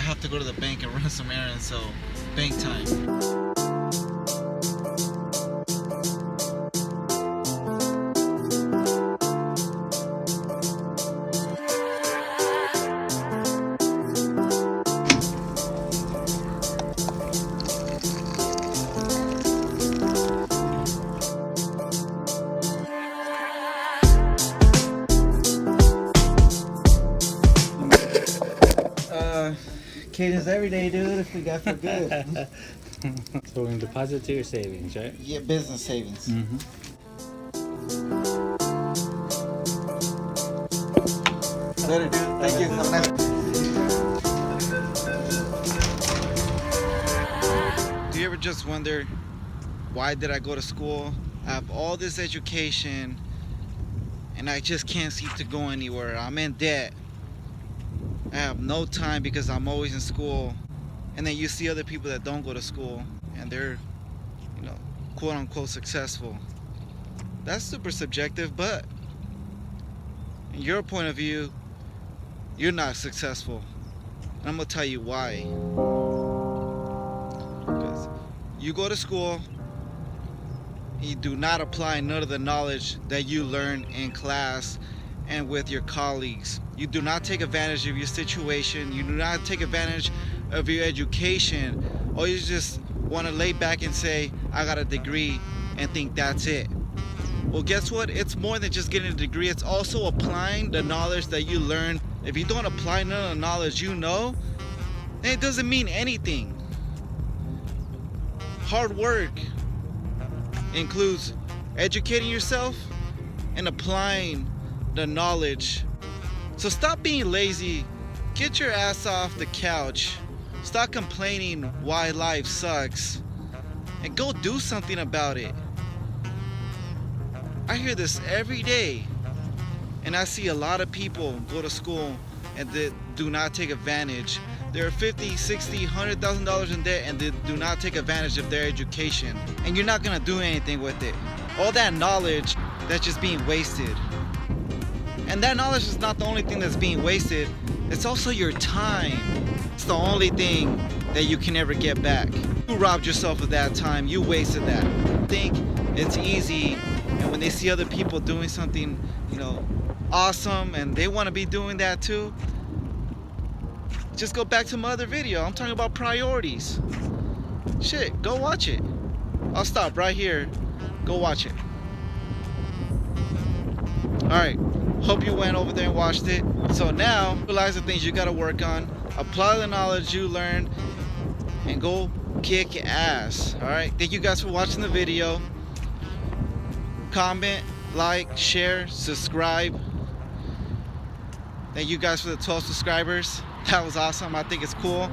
have to go to the bank and run some errands, so bank time. Cadence every day, dude, if we got for good. So we're going to deposit to your savings, right? Yeah, business savings. Mm-hmm. Later, dude. Thank you. Have a nice. Do you ever just wonder, why did I go to school? I have all this education, and I just can't seem to go anywhere. I'm in debt. I have no time because I'm always in school. And then you see other people that don't go to school and they're, quote unquote successful. That's super subjective, but in your point of view, you're not successful. And I'm gonna tell you why. Because you go to school, you do not apply none of the knowledge that you learn in class and with your colleagues. You do not take advantage of your situation. You do not take advantage of your education. Or you just want to lay back and say, I got a degree, and think that's it. Well, guess what? It's more than just getting a degree. It's also applying the knowledge that you learn. If you don't apply none of the knowledge you know, then it doesn't mean anything. Hard work includes educating yourself and applying the knowledge. So stop being lazy. Get your ass off the couch. Stop complaining why life sucks. And go do something about it. I hear this every day. And I see a lot of people go to school and they do not take advantage. They're $50, $60, $100,000 in debt and they do not take advantage of their education. And you're not gonna do anything with it. All that knowledge, that's just being wasted. And that knowledge is not the only thing that's being wasted. It's also your time. It's the only thing that you can ever get back. You robbed yourself of that time. You wasted that. Think it's easy, and when they see other people doing something, awesome, and they want to be doing that too, just go back to my other video. I'm talking about priorities. Shit, go watch it. I'll stop right here. Go watch it. Alright, hope you went over there and watched it. So now, realize the things you gotta work on, apply the knowledge you learned, and go kick ass. Alright, thank you guys for watching the video. Comment, like, share, subscribe. Thank you guys for the 12 subscribers. That was awesome. I think it's cool.